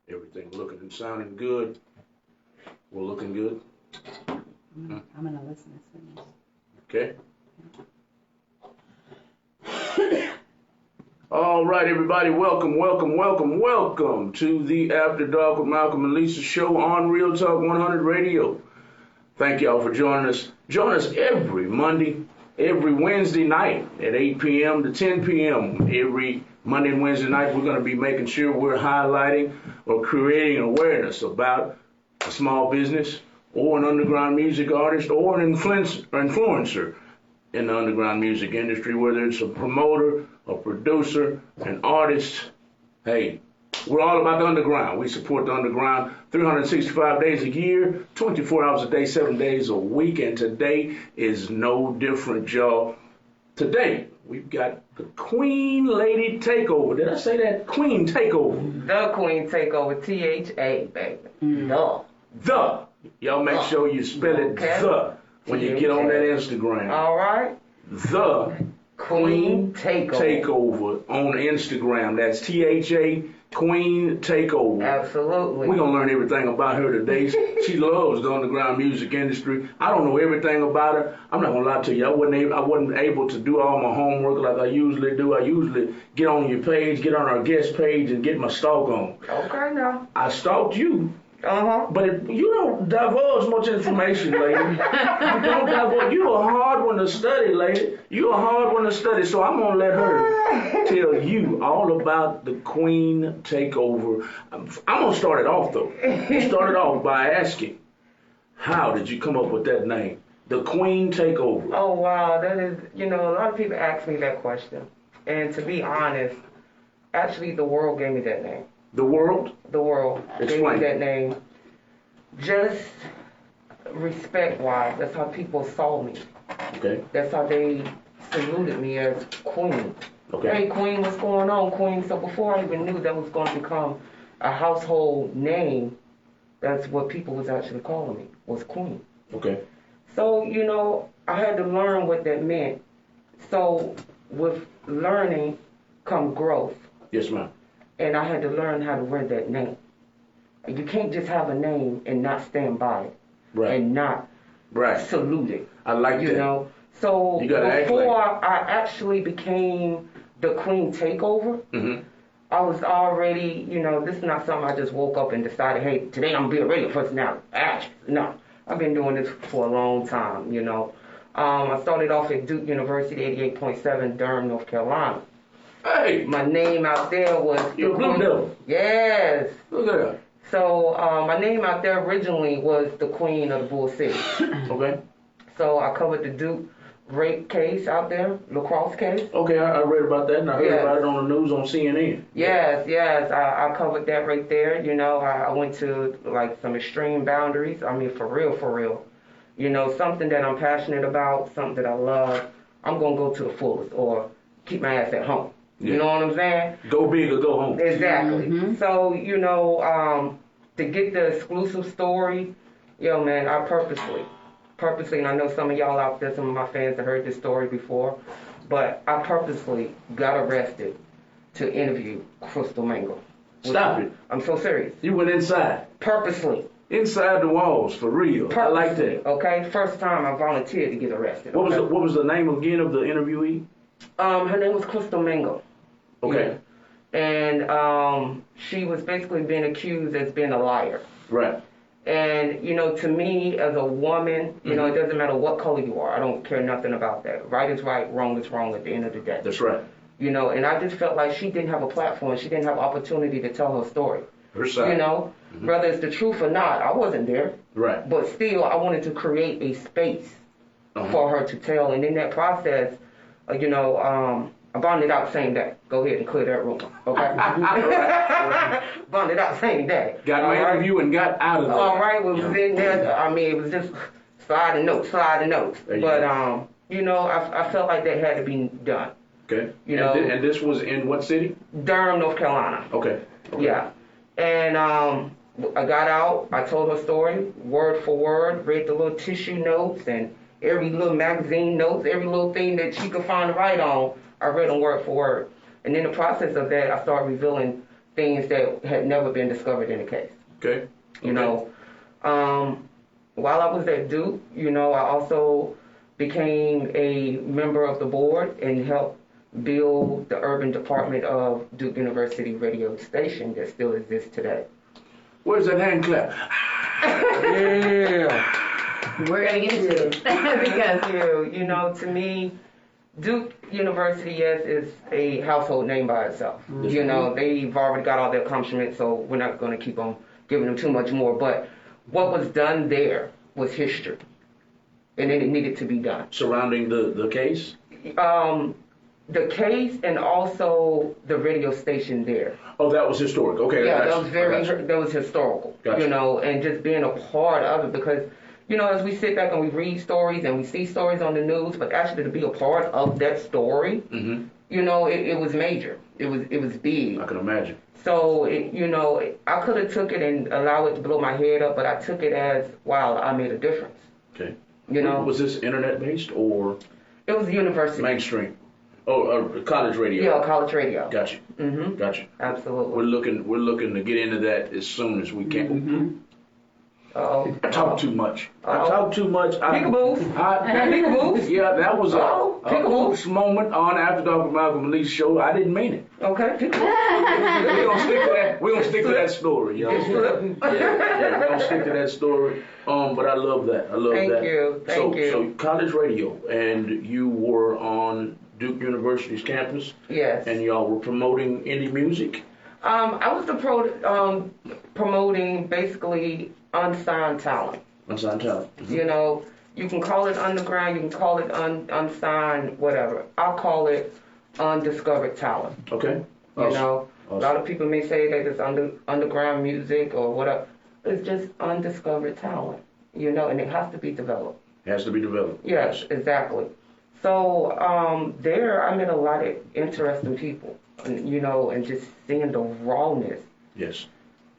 Everything looking and sounding good. We're looking good. I'm gonna listen as soon as. Okay. All right, everybody, welcome to the After Dark with Malcolm and Lisa show on Real Talk 100 Radio. Thank y'all for joining us. Join us every Monday, every Wednesday night at 8 p.m. to 10 p.m. Every Monday and Wednesday night, we're going to be making sure we're highlighting or creating awareness about a small business or an underground music artist or an influencer in the underground music industry, whether it's a promoter, a producer, an artist. Hey, we're all about the underground. We support the underground 365 days a year, 24 hours a day, 7 days a week, and today is no different, y'all. Today, we've got the Queen Lady Takeover. Did I say that? Queen Takeover. The Queen Takeover, T-H-A, baby. The. Y'all make sure you spell it the when you get on that Instagram. All right. The Queen Takeover on Instagram. That's T-H-A, Queen Takeover. Absolutely. We're going to learn everything about her today. She loves the underground music industry. I don't know everything about her. I'm not going to lie to you. I wasn't able to do all my homework like I usually do. I usually get on your page, get on our guest page, and get my stalk on. Okay, now. I stalked you. Uh-huh. But you don't divulge much information, lady. You don't divulge. You're a hard one to study, lady. You're a hard one to study, so I'm going to let her tell you all about the Queen Takeover. I'm going to start it off, though. Start it off by asking, how did you come up with that name? The Queen Takeover. Oh, wow. That is, a lot of people ask me that question. And to be honest, actually, the world gave me that name. The world? The world gave me that name. Just respect-wise, that's how people saw me. Okay. That's how they saluted me as Queen. Okay. Hey, Queen, what's going on, Queen? So before I even knew that was going to become a household name, that's what people was actually calling me, was Queen. Okay. So, I had to learn what that meant. So with learning come growth. Yes, ma'am. And I had to learn how to wear that name. You can't just have a name and not stand by it. Right. And not salute it. I like that. So before I actually became the Queen Takeover, I was already, this is not something I just woke up and decided, hey, today I'm going to be a radio personality. No. I've been doing this for a long time, I started off at Duke University, 88.7, Durham, North Carolina. Hey! My name out there was... You're a Blue Devil. Yes. Look at that. So my name out there originally was the Queen of the Bull City. Okay. So I covered the Duke rape case out there, lacrosse case. Okay, I read about that and I heard about it on the news on CNN. Yes. I covered that right there. I went to like some extreme boundaries. I mean, for real. Something that I'm passionate about, something that I love, I'm going to go to the fullest or keep my ass at home. Yeah. You know what I'm saying? Go big or go home. Exactly. So, to get the exclusive story, man, I purposely, and I know some of y'all out there, some of my fans have heard this story before, but I purposely got arrested to interview Crystal Mangle. Stop it. I'm so serious. You went inside. Purposely. Inside the walls, for real. Purposely, I like that. Okay? First time I volunteered to get arrested. What was the name again of the interviewee? Her name was Crystal Mangle. Okay. Yeah. And she was basically being accused as being a liar. Right. And, to me, as a woman, it doesn't matter what color you are. I don't care nothing about that. Right is right, wrong is wrong at the end of the day. That's right. And I just felt like she didn't have a platform. She didn't have opportunity to tell her story. Her side. Whether it's the truth or not, I wasn't there. Right. But still, I wanted to create a space for her to tell. And in that process, I bonded out same day. Go ahead and clear that room, okay? Bonded out same day. Got my interview and got out of there. All right, we was in there. I mean, it was just sliding notes. But, I felt like that had to be done. Okay. And this was in what city? Durham, North Carolina. Okay. Yeah. And I got out. I told her story, word for word, read the little tissue notes and every little magazine notes, every little thing that she could find to write on. I read them word for word. And in the process of that, I started revealing things that had never been discovered in the case. Okay. You know, while I was at Duke, you know, I also became a member of the board and helped build the urban department of Duke University radio station that still exists today. Where's that hand clap? Yeah. We're gonna get into it because You know, to me, Duke University, yes, is a household name by itself. Mm-hmm. You know, they've already got all their accomplishments, so we're not going to keep on giving them too much more. But what was done there was history, and it needed to be done. Surrounding the case? The case and also the radio station there. Oh, that was historic. Okay. Yeah, that was historical. Gotcha. You know, and just being a part of it because, you know, as we sit back and we read stories and we see stories on the news, but actually to be a part of that story, Mm-hmm. you know, it was major. It was big. I can imagine. So, you know, I could have took it and allowed it to blow my head up, but I took it as, wow, I made a difference. Okay. You know? Was this internet based or It was university. mainstream? Oh, college radio. Yeah, college radio. Gotcha. Mm-hmm. Gotcha. Absolutely. We're looking to get into that as soon as we can. Mm-hmm. Uh-oh. I talk too much. I Uh-oh. talk too much. Peekaboo. Peekaboo. Yeah, that was a Peekaboo. oops moment on After Dark with Malcolm and Lisa show. I didn't mean it. Okay. We're gonna stick to that. We're gonna stick to that story, y'all. Yeah, we're gonna stick to that story. But I love that. I love Thank that. you. Thank you. So college radio, and you were on Duke University's campus, Yes. and y'all were promoting indie music. I was promoting basically unsigned talent. Unsigned talent. Mhm. You know, you can call it underground, you can call it unsigned, whatever. I'll call it undiscovered talent. Okay. You know, Awesome. a lot of people may say that it's underground music or whatever. It's just undiscovered talent, you know, and it has to be developed. It has to be developed. Yes, exactly. So there I met a lot of interesting people, and, you know, and just seeing the rawness. Yes.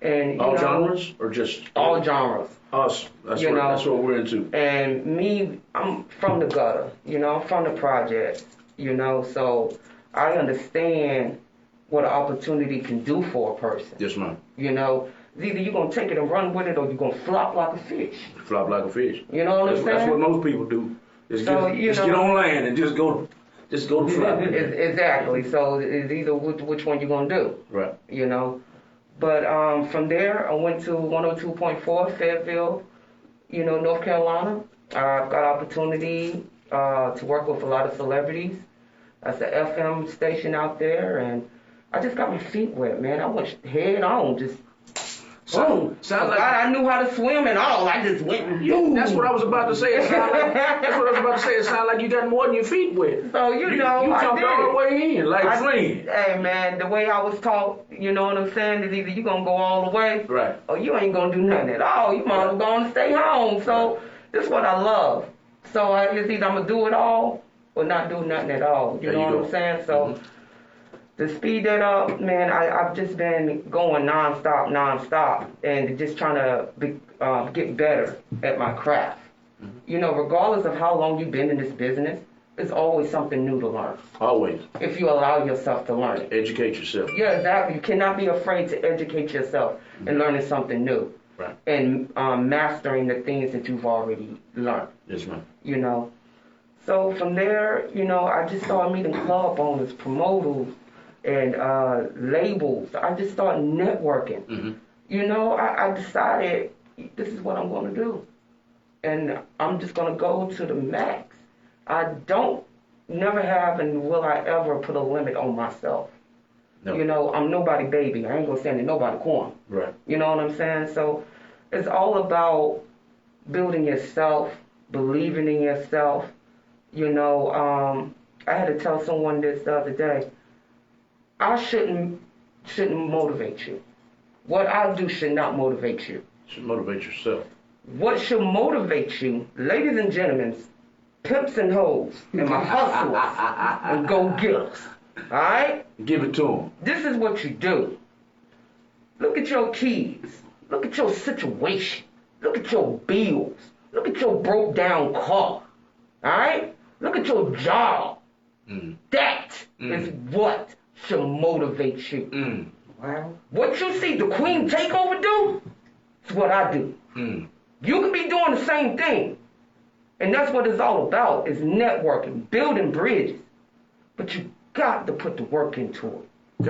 And you All know, genres or just all genres. us? That's You know. that's what we're into. And me, I'm from the gutter, you know, I'm from the projects, you know, so I understand what an opportunity can do for a person. Yes, ma'am. You know, it's either you're going to take it and run with it or you're going to flop like a fish. Flop like a fish. You know what I'm saying? That's what most people do. Just, So, just get on land and just go to flop. Exactly. So it's either which one you're going to do, Right. you know. But from there, I went to 102.4 Fayetteville, you know, North Carolina. I've got opportunity to work with a lot of celebrities. That's the FM station out there, and I just got my feet wet, man. I went head on, just boom. Sound like I knew how to swim and all. I just went. Boom. that's what I was about to say. It sound like, that's what I was about to say. It sounded like you got more than your feet wet. So you know, you I jumped did all it. the way in like I- friend. Hey man, the way I was taught, you know what I'm saying, is either you gonna go all the way, Right. or you ain't gonna do nothing at all. You might as well go and stay home. So this is what I love. So it's either I'm gonna do it all or not do nothing at all. You There know you what go. I'm saying? So to speed that up, man, I've just been going nonstop, and just trying to get better at my craft. You know, regardless of how long you've been in this business, there's always something new to learn Always if you allow yourself to learn it. educate yourself. Yeah, exactly. You cannot be afraid to educate yourself and learning something new. Right. And mastering the things that you've already learned, Yes, ma'am. you know. So from there, you know, I just started meeting club owners, promoters, and labels. I just started networking. Mm-hmm. You know, I decided this is what I'm going to do. And I'm just going to go to the max. I never have and will I ever put a limit on myself. No. You know, I'm nobody baby. I ain't going to stand in nobody corner. Right. You know what I'm saying? So it's all about building yourself, believing in yourself. You know, I had to tell someone this the other day. I shouldn't motivate you. What I do should not motivate you. Should motivate yourself. What should motivate you, ladies and gentlemen, pimps and hoes, and my hustlers and go-getters, all right? Give it to them. This is what you do. Look at your kids. Look at your situation. Look at your bills. Look at your broke-down car, all right? Look at your job. Mm. That is what should motivate you. Mm. Wow. What you see the Queen Takeover do is what I do. You could be doing the same thing. And that's what it's all about, is networking, building bridges. But you got to put the work into it. You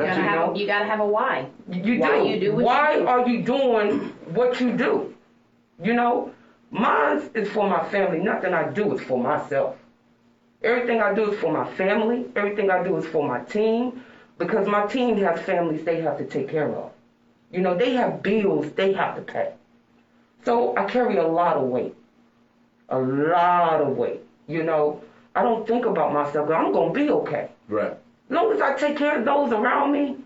gotta have a why. Why you do what why you do. are you doing what you do? You know, mine is for my family. Nothing I do is for myself. Everything I do is for my family. Everything I do is for my team. Because my team has families they have to take care of. You know, they have bills they have to pay. So I carry a lot of weight. A lot of weight. You know, I don't think about myself, but I'm going to be okay. Right. As long as I take care of those around me,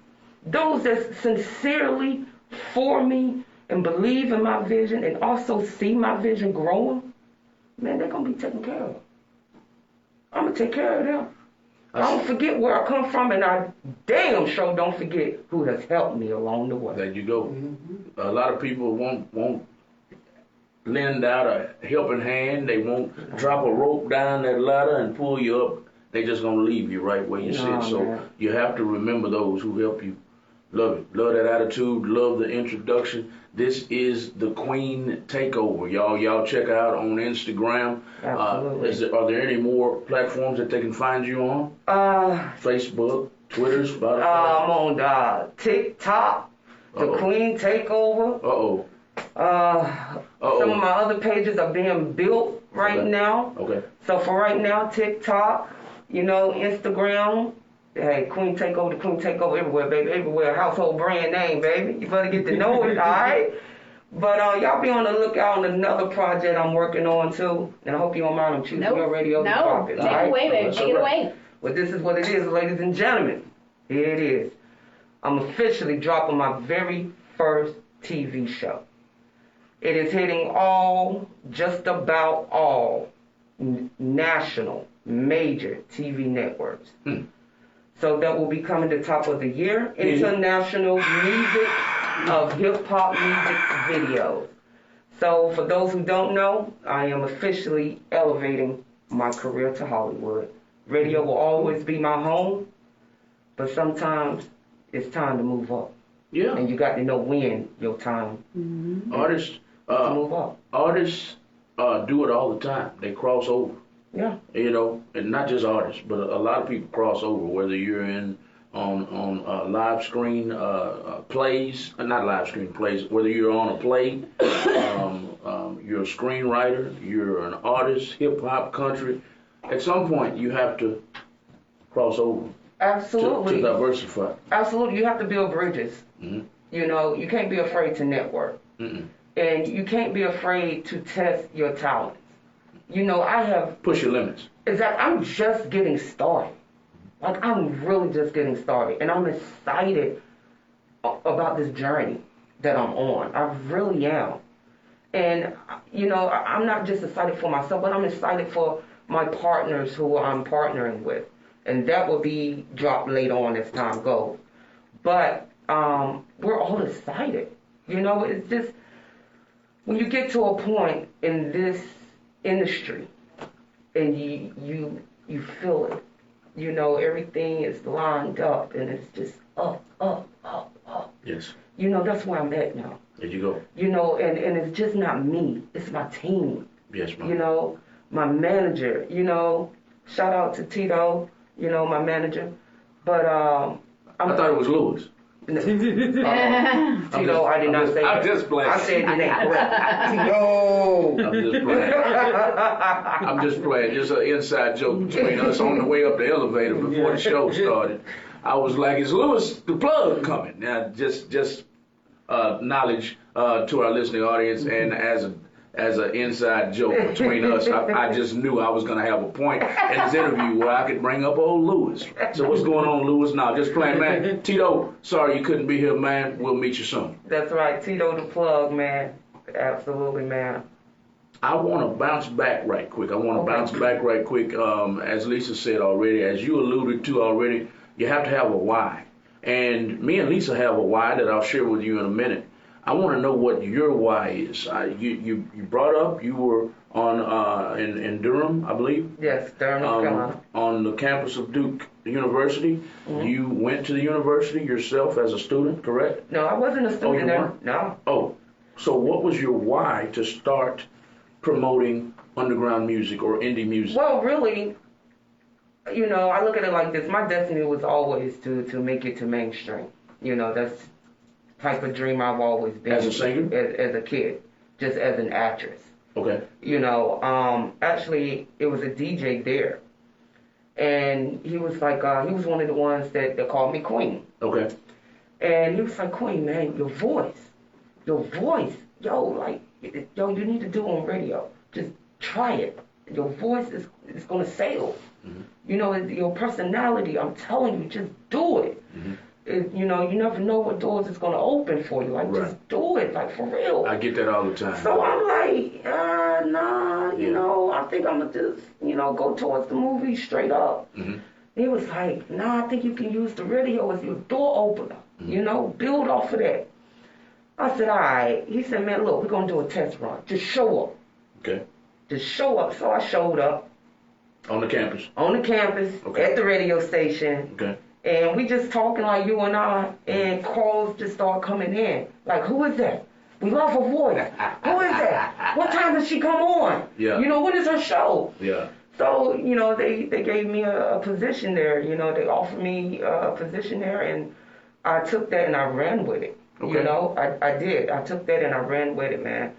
those that sincerely for me and believe in my vision and also see my vision growing, man, they're going to be taken care of. I'm going to take care of them. I don't forget where I come from, and I damn sure don't forget who has helped me along the way. There you go. A lot of people won't lend out a helping hand. They won't drop a rope down that ladder and pull you up. They just gonna leave you right where you sit. So man. you have to remember those who help you. Love it. Love that attitude. Love the introduction. This is the Queen Takeover. Y'all check her out on Instagram. Absolutely. Are there any more platforms that they can find you on? Facebook, Twitter, Spotify? I'm on TikTok, the Queen Takeover. Some of my other pages are being built right now. Okay. So for right now, TikTok, you know, Instagram. Hey, Queen Takeover, the Queen Takeover everywhere, baby. Everywhere. Household brand name, baby. You better get to know it, all right? But y'all be on the lookout on another project I'm working on, too. And I hope you don't mind I'm choosing your radio. No, take it away, baby. Take it away. Well, this is what it is, ladies and gentlemen. Here it is. I'm officially dropping my very first TV show. It is hitting just about all national major TV networks. So that will be coming to top of the year. International music of hip-hop music videos. So for those who don't know, I am officially elevating my career to Hollywood. Radio will always be my home, but sometimes it's time to move up. Yeah. And you got to know when your time Artists to move up. Artists do it all the time. They cross over. Yeah. You know, and not just artists, but a lot of people cross over. Whether you're on live screen plays, not live screen plays. Whether you're on a play, you're a screenwriter, you're an artist, hip hop, country. At some point, you have to cross over. Absolutely. To diversify. Absolutely. You have to build bridges. You know, you can't be afraid to network. And you can't be afraid to test your talents. You know, I have... Push your limits. Exactly. I'm just getting started. Like, I'm really just getting started. And I'm excited about this journey that I'm on. I really am. And, you know, I'm not just excited for myself, but I'm excited for my partners who I'm partnering with. And that will be dropped later on as time goes. But we're all excited. You know, it's just... When you get to a point in this industry and you feel it, you know, everything is lined up and it's just up. Yes. You know, that's where I'm at now. There you go. You know, and it's just not me, it's my team. Yes, ma'am. You know, my manager, you know, shout out to Tito, you know, my manager. But I thought it was Lewis. Tito, I did not say that. I'm just playing. I said it ain't correct. Tito. I'm just playing. I'm just playing. Just an inside joke between us on the way up the elevator before the show started. I was like, "Is Lewis the plug coming?" Now, just knowledge to our listening audience, and as an inside joke between us, I just knew I was going to have a point in this interview where I could bring up old Lewis. So what's going on, Lewis? Now, just playing, man. Tito, sorry you couldn't be here, man. We'll meet you soon. That's right. Tito the plug, man. Absolutely, man. I want to bounce back right quick. As Lisa said already, as you alluded to already, you have to have a why. And me and Lisa have a why that I'll share with you in a minute. I want to know what your why is. You brought up you were on in Durham, I believe. Yes, Durham, North Carolina. On the campus of Duke University. Mm-hmm. You went to the university yourself as a student, correct? No, I wasn't a student there. No. Oh, so what was your why to start promoting underground music or indie music? Well, really, you know, I look at it like this. My destiny was always to make it to mainstream. You know, that's the type of dream I've always been. As a singer? As a kid, just as an actress. Okay. You know, actually, it was a DJ there. And he was like, he was one of the ones that called me Queen. Okay. And he was like, Queen, man, your voice, yo, you need to do on radio. Just try it. Your voice is going to sail. Mm-hmm. You know, your personality, I'm telling you, just do it. Mm-hmm. You know, you never know what doors it's going to open for you. Like, right. Just do it, like, for real. I get that all the time. So I'm like, nah, you know, I think I'm going to just, you know, go towards the movie straight up. Mm-hmm. He was like, nah, I think you can use the radio as your door opener. Mm-hmm. You know, build off of that. I said, all right. He said, man, look, we're going to do a test run. Just show up. Okay. Just show up. So I showed up. On the campus? On the campus, okay. At the radio station. Okay. And we just talking like you and I, and calls just start coming in. Like, who is that? We love her voice. Who is that? What time does she come on? Yeah. You know, when is her show? Yeah. So, you know, they gave me a position there. You know, they offered me a position there, and I took that and I ran with it. Okay. You know, I did. I took that and I ran with it, man.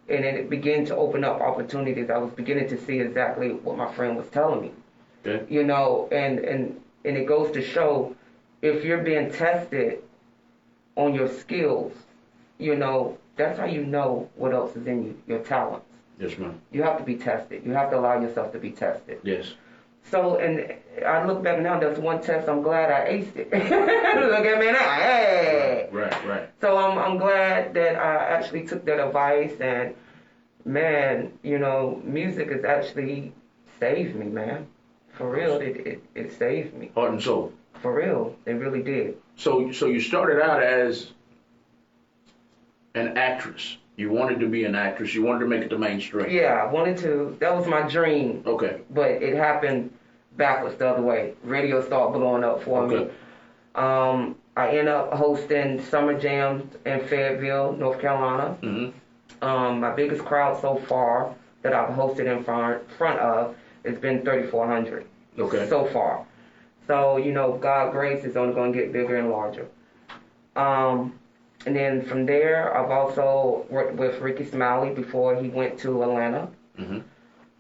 And then it began to open up opportunities. I was beginning to see exactly what my friend was telling me. Okay. You know, and it goes to show, if you're being tested on your skills, you know, that's how you know what else is in you, your talents. Yes, ma'am. You have to be tested. You have to allow yourself to be tested. Yes. So, and I look back now, there's one test, I'm glad I aced it. Look at me now, hey! Right. So I'm glad that I actually took that advice, and man, you know, music has actually saved me, man. For real, it saved me. Heart and soul. For real, it really did. So you started out as an actress. You wanted to be an actress. You wanted to make it to mainstream. Yeah, I wanted to. That was my dream. Okay. But it happened backwards the other way. Radio started blowing up for me. I ended up hosting summer jams in Fayetteville, North Carolina. Mm-hmm. My biggest crowd so far that I've hosted in front of has been 3,400. Okay. So far. So, you know, God's grace is only going to get bigger and larger. And then from there, I've also worked with Ricky Smiley before he went to Atlanta. Mm-hmm.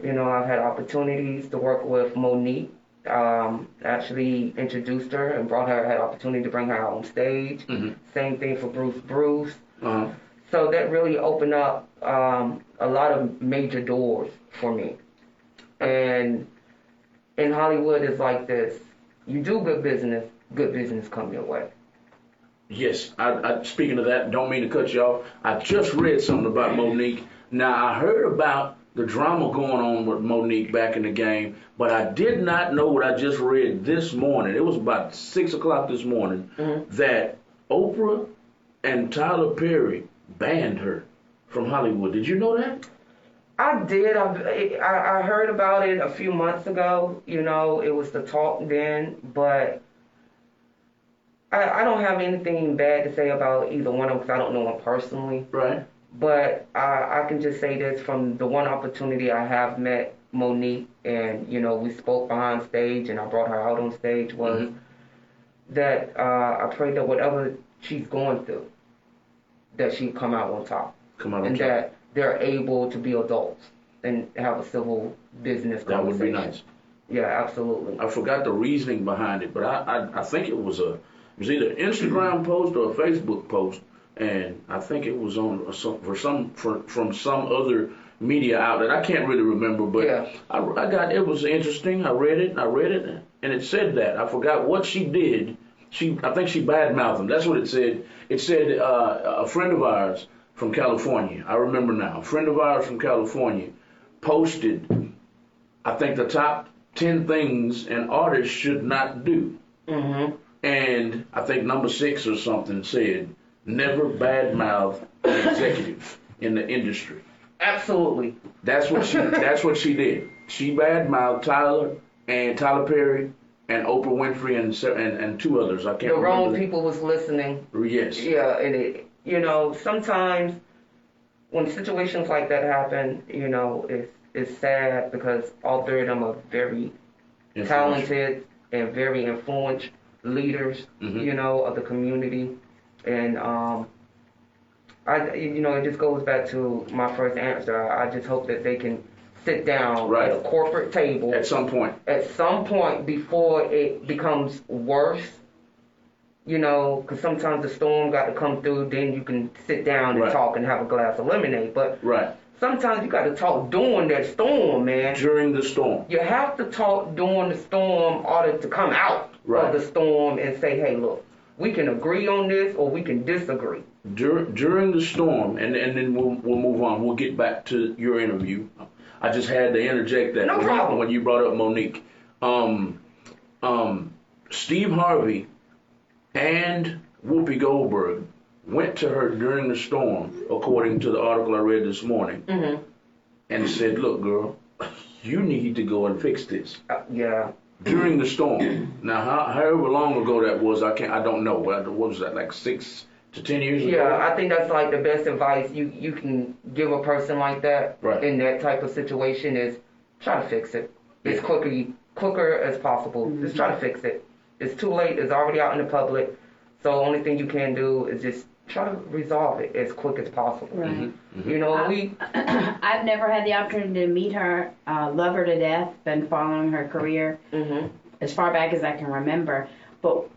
You know, I've had opportunities to work with Monique. Actually introduced her and had opportunity to bring her on stage. Mm-hmm. Same thing for Bruce. Uh-huh. So that really opened up a lot of major doors for me. And in Hollywood, it's like this. You do good business come your way. Yes, I speaking of that, don't mean to cut you off. I just read something about Monique. Now, I heard about the drama going on with Monique back in the game, but I did not know what I just read this morning. It was about 6 o'clock this morning, mm-hmm. that Oprah and Tyler Perry banned her from Hollywood. Did you know that? I did. I heard about it a few months ago. You know, it was the talk then, but I don't have anything bad to say about either one of them because I don't know them personally. Right. But I can just say this, from the one opportunity I have met Monique, and, you know, we spoke behind stage and I brought her out on stage, was mm-hmm. that I pray that whatever she's going through, that she come out on top. And that they're able to be adults and have a civil business conversation. That would be nice. Yeah, absolutely. I forgot the reasoning behind it, but I think it was either an Instagram post or a Facebook post, and I think it was on from some other media outlet. I can't really remember, but yeah. It was interesting. I read it, and it said that. I forgot what she did. I think she badmouthed them. That's what it said. It said a friend of ours from California, I remember now, a friend of ours from California posted, I think, the top 10 things an artist should not do. Mm-hmm. And I think number 6 or something said never badmouth an executive in the industry. Absolutely. That's what she did. She badmouthed Tyler Perry and Oprah Winfrey and two others. I can't remember. The wrong people was listening. Yes. Yeah, and sometimes when situations like that happen, it's sad because all three of them are very talented and very influential leaders, of the community. And it just goes back to my first answer. I just hope that they can sit down at a corporate table at some point before it becomes worse. Because sometimes the storm got to come through, then you can sit down and talk and have a glass of lemonade. But sometimes you got to talk during that storm, man. During the storm. You have to talk during the storm in order to come out of the storm and say, hey, look, we can agree on this or we can disagree. During the storm, and then we'll move on. We'll get back to your interview. I just had to interject that when you brought up Monique. Steve Harvey and Whoopi Goldberg went to her during the storm, according to the article I read this morning, and said, look, girl, you need to go and fix this. During the storm. Now, however long ago that was, I don't know. What was that, like 6 to 10 years ago? Yeah, I think that's like the best advice you can give a person like that in that type of situation is try to fix it as quicker as possible. Just try to fix it. It's too late. It's already out in the public. So the only thing you can do is just try to resolve it as quick as possible. Right. I've never had the opportunity to meet her, love her to death, been following her career as far back as I can remember. But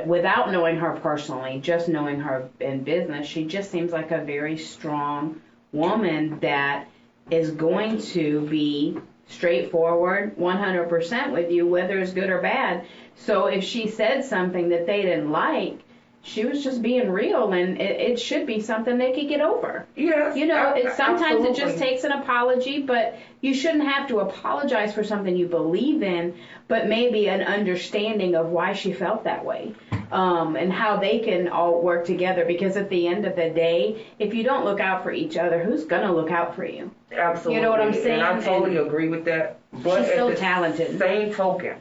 without knowing her personally, just knowing her in business, she just seems like a very strong woman that is going to be straightforward 100% with you, whether it's good or bad. So if she said something that they didn't like, she was just being real, and it should be something they could get over. Yes. Sometimes it just takes an apology, but you shouldn't have to apologize for something you believe in, but maybe an understanding of why she felt that way, and how they can all work together. Because at the end of the day, if you don't look out for each other, who's going to look out for you? Absolutely. You know what I'm saying? And I totally agree with that. But she's so talented. Same token.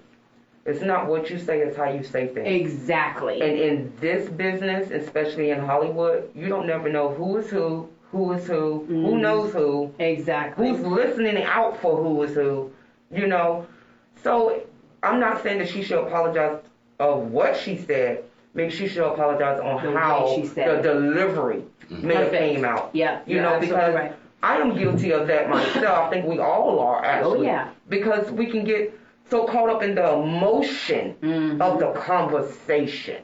It's not what you say, it's how you say things. Exactly. And in this business, especially in Hollywood, you don't never know who is who who knows who. Exactly. Who's listening out for who is who, So I'm not saying that she should apologize of what she said. Maybe she should apologize on how the delivery may have came out. Yeah. Because I am guilty of that myself. I think we all are, actually. Oh, yeah. Because we can get so caught up in the emotion of the conversation,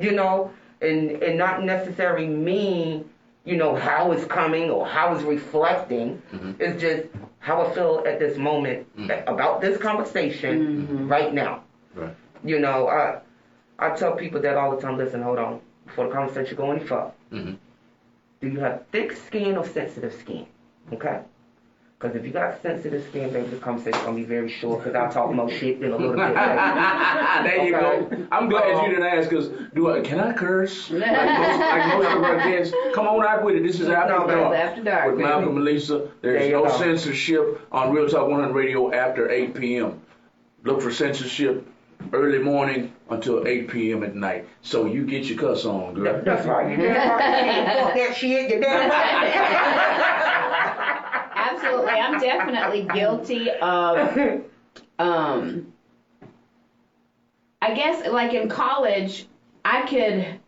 and not necessarily mean, how it's coming or how it's reflecting. It's just how I feel at this moment about this conversation right now. Right. I tell people that all the time. Listen, hold on. Before the conversation go any further, do you have thick skin or sensitive skin? Okay? Because if you got sensitive skin, baby, the conversation's going to be very short because I'll talk more shit than a little bit. There you go. I'm glad you didn't ask because can I curse? Like most of our guests. Come on out with it. This is After Dark. After Dark. With Malcolm and Lisa. There's no censorship on Real Talk 100 Radio after 8 p.m. Look for censorship early morning until 8 p.m. at night. So you get your cuss on, girl. That's right. You damn right. Fuck that shit. You damn right. Absolutely. I'm definitely guilty of, I guess, like in college, I could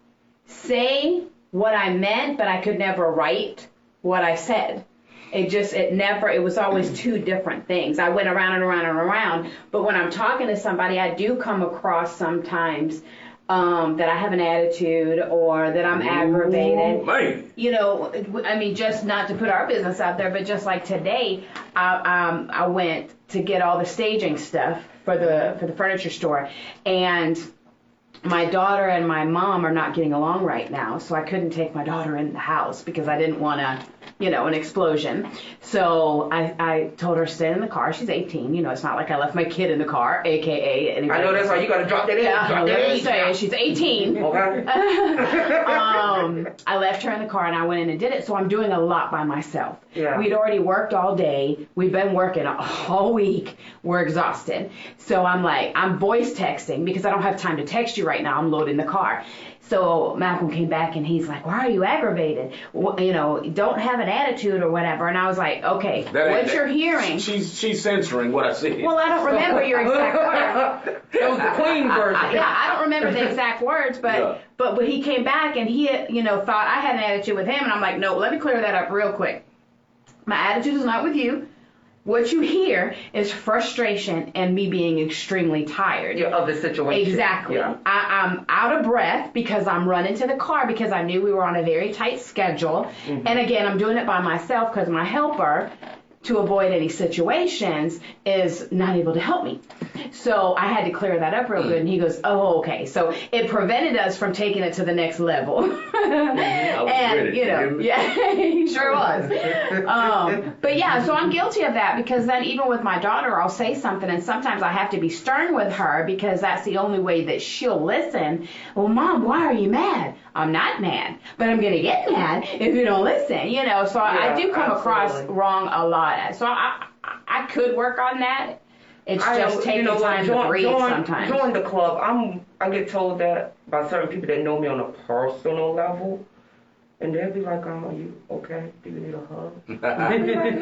say what I meant, but I could never write what I said. It was always two different things. I went around and around and around, but when I'm talking to somebody, I do come across sometimes that I have an attitude or that I'm aggravated. Man. Just not to put our business out there, but just like today, I went to get all the staging stuff for the furniture store, and my daughter and my mom are not getting along right now, so I couldn't take my daughter in the house because I didn't want to an explosion. So I told her to stay in the car. She's 18. It's not like I left my kid in the car, a.k.a. anybody. I know that's why you got to drop that age. Yeah, drop that age. She's 18. Okay. I left her in the car and I went in and did it. So I'm doing a lot by myself. Yeah. We'd already worked all day. We've been working all week. We're exhausted. So I'm voice texting because I don't have time to text you right now. I'm loading the car. So Malcolm came back and he's like, why are you aggravated? Don't have an attitude or whatever. And I was like, okay, what you're hearing. She's censoring what I said. Well, I don't remember your exact words. That was the Queen version. Yeah, I don't remember the exact words, but he came back and he, thought I had an attitude with him. And I'm like, no, let me clear that up real quick. My attitude is not with you. What you hear is frustration and me being extremely tired. Yeah, of the situation. Exactly. Yeah. I'm out of breath because I'm running to the car because I knew we were on a very tight schedule. Mm-hmm. And again, I'm doing it by myself because my helper, to avoid any situations, is not able to help me. So I had to clear that up real good. And he goes, oh, okay. So it prevented us from taking it to the next level. And, yeah, he sure was. But yeah, so I'm guilty of that because then even with my daughter, I'll say something and sometimes I have to be stern with her because that's the only way that she'll listen. Well, Mom, why are you mad? I'm not mad, but I'm going to get mad if you don't listen, So I do come across wrong a lot. So I could work on that. It's just taking time to breathe sometimes. Join the club. I get told that by certain people that know me on a personal level. And they'll be like, are you okay? Do you need a hug? I'll be like,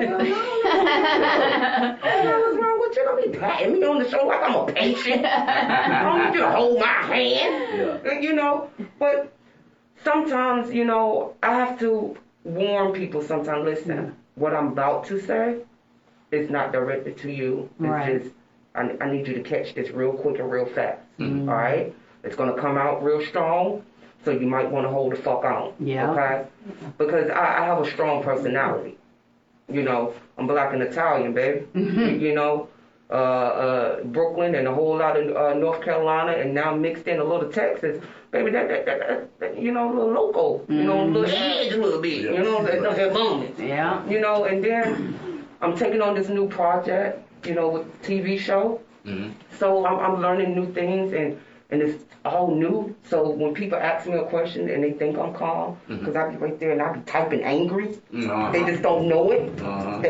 what's wrong with you? Don't be patting me on the shoulder like I'm a patient. I don't need you to hold my hand. Yeah. But sometimes, I have to warn people sometimes, listen, what I'm about to say is not directed to you. It's just, I need you to catch this real quick and real fast. Mm-hmm. All right? It's going to come out real strong, so you might want to hold the fuck on. Yeah. Okay? Because I have a strong personality. I'm black and Italian, baby. Mm-hmm. Brooklyn and a whole lot of North Carolina, and now mixed in a little Texas. Baby, that a little local, a little edge a little bit, that moment. Yeah. And then I'm taking on this new project, with TV show. Mm-hmm. So I'm learning new things, and it's all new. So when people ask me a question and they think I'm calm, because I be right there and I be typing angry, they just don't know it.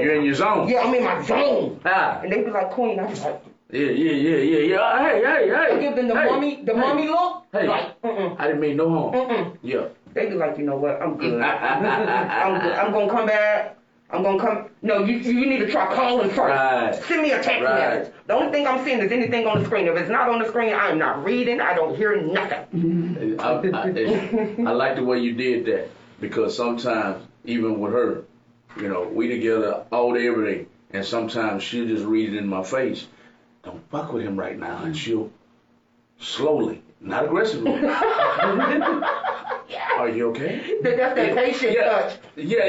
You're in your zone. Yeah, I'm in my zone. And they be like, Queen, I be like, yeah. Hey. I give them the mommy look. Hey, like, I didn't mean no harm. Yeah. They be like, you know what? I'm good. I'm good. I'm gonna come back. No, you need to try calling first. Right. Send me a text message. The only thing I'm seeing is anything on the screen. If it's not on the screen, I'm not reading. I don't hear nothing. I like the way you did that because sometimes, even with her, we together all day, every day, and sometimes she'll just read it in my face. Don't fuck with him right now, and she'll slowly, not aggressively. Are you okay? That's that patient touch. Yeah,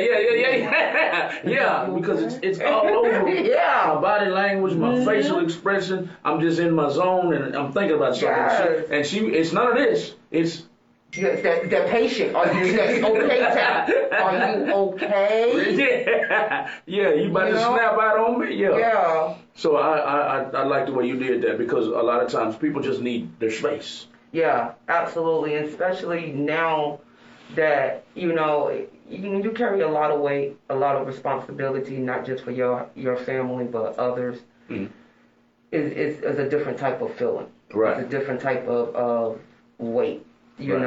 because it's all over. Yeah. My body language, my facial expression. I'm just in my zone and I'm thinking about something. Yes. And it's none of this. It's that patient. Are you okay, Tap? Are you okay? Yeah. You about to snap out on me? Yeah. So I like the way you did that because a lot of times people just need their space. Yeah, absolutely, and especially now that you carry a lot of weight, a lot of responsibility, not just for your family but others. Mm. It's a different type of feeling. Right. It's a different type of weight, and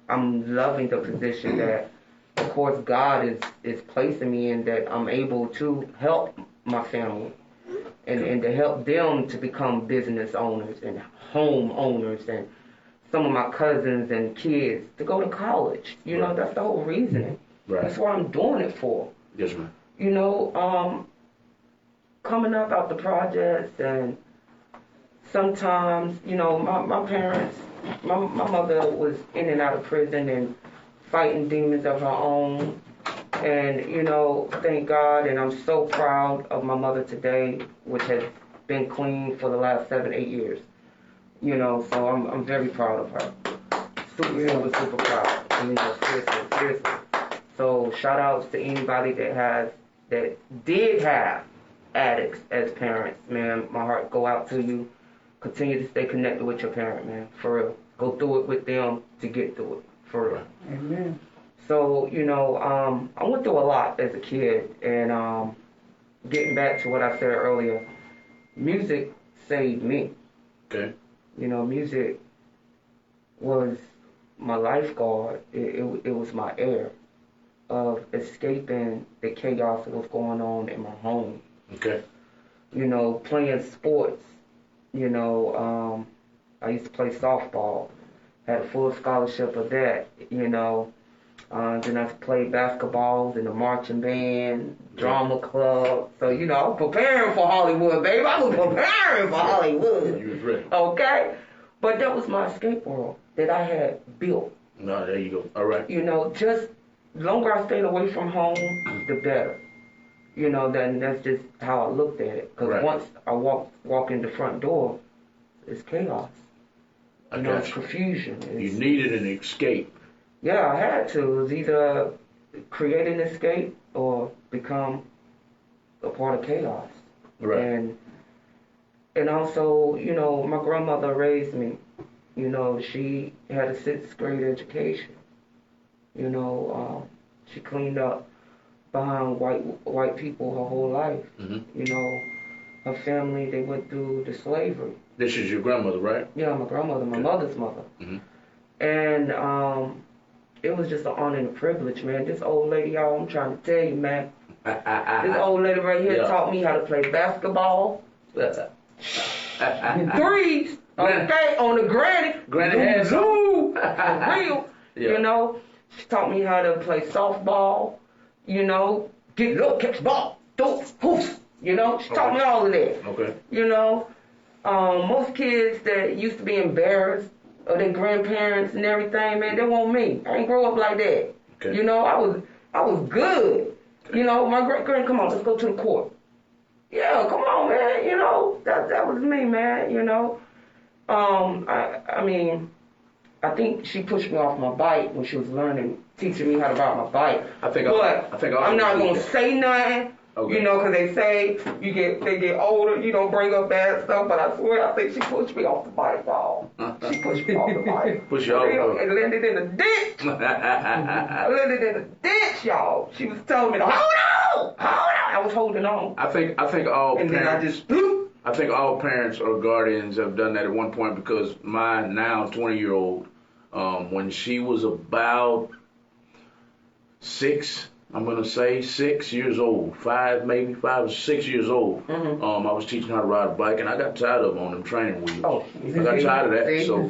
I'm loving the position that, of course, God is placing me in, that I'm able to help my family and to help them to become business owners and home owners, and some of my cousins and kids to go to college. That's the whole reasoning. Right. That's what I'm doing it for. Yes, ma'am. Coming up out the projects, and sometimes, my parents, my mother was in and out of prison and fighting demons of her own. And, thank God, and I'm so proud of my mother today, which has been clean for the last 7-8 years. So I'm very proud of her. Super proud. Seriously. So shout outs to anybody that did have addicts as parents, man. My heart go out to you. Continue to stay connected with your parent, man. For real. Go through it with them to get through it. For real. Amen. So, I went through a lot as a kid, and getting back to what I said earlier, music saved me. Okay. Music was my lifeguard. It was my air of escaping the chaos of what's going on in my home. Okay. Playing sports. I used to play softball. Had a full scholarship of that. Then I played basketball in the marching band, drama club. So, I was preparing for Hollywood, baby. I was preparing for Hollywood. You was ready. Okay? But that was my escape world that I had built. No, there you go. All right. Just the longer I stayed away from home, the better. Then that's just how I looked at it. Because once I walk in the front door, it's chaos. It's confusion. You needed an escape. Yeah, I had to. It was either create an escape or become a part of chaos. Right. And also, my grandmother raised me. She had a 6th grade education. She cleaned up behind white people her whole life. Mm-hmm. Her family, they went through the slavery. This is your grandmother, right? Yeah, my grandmother, my mother's mother. Mm-hmm. And it was just an honor and a privilege, man. This old lady, y'all, I'm trying to tell you, man. This old lady right here taught me how to play basketball. Threes, okay, on the granny. Granny hands for real. Yeah. She taught me how to play softball. Get low, catch the ball, do hoof. She taught me all of that. Okay. Most kids that used to be embarrassed of their grandparents and everything, man, they want me. I ain't grow up like that. Okay. I was good. My grand, come on, let's go to the court. Yeah, come on, man. That was me, man. I think she pushed me off my bike when she was teaching me how to ride my bike. I think I'm not gonna say nothing. Okay. Because they say they get older, you don't bring up bad stuff. But I swear, I think she pushed me off the bike, dog. She pushed me off the bike. Push you off. And landed in a ditch. I landed in a ditch, y'all. She was telling me to hold on. I was holding on. I think all and parents. Then I just bloop. I think all parents or guardians have done that at one point because my now 20-year-old, when she was about 6, I'm going to say 6 years old, 5 or 6 years old, Mm-hmm. I was teaching her to ride a bike, and I got tired of on them training wheels. Oh, I got tired of that, so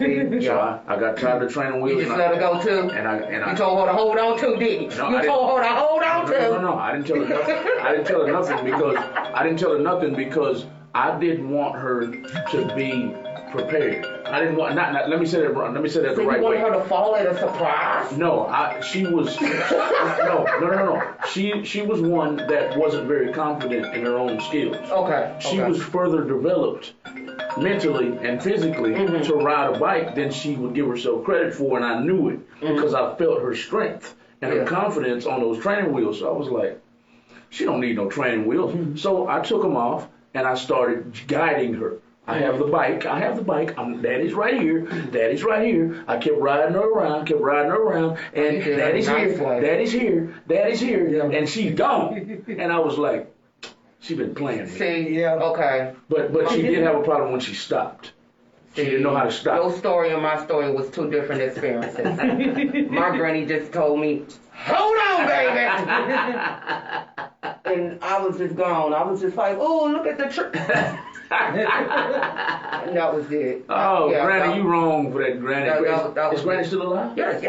I got tired of the training wheels. You just let her go too? You told her to hold on too, didn't you? No, you told her to hold on too? No, I didn't tell her nothing. I didn't tell her nothing because I didn't want her to be prepared. I didn't want let me say that wrong. Let me say that the right way. You wanted her to fall at a surprise? No, she was no. She was one that wasn't very confident in her own skills. Okay. She was further developed mentally and physically to ride a bike than she would give herself credit for, and I knew it because I felt her strength and her confidence on those training wheels. So I was like, she don't need no training wheels. So I took them off and I started guiding her. I have the bike. Daddy's right here. I kept riding her around, and Daddy's here, and she's gone. And I was like, she been playing me. See, okay. But she did have a problem when she stopped. She didn't know how to stop. Your story and my story was 2 different experiences. My granny just told me, hold on, baby. And I was just gone. I was just like, oh, look at the tree. And that was it. Oh, Granny, you wrong for that, Granny. Is Granny still alive? Yes.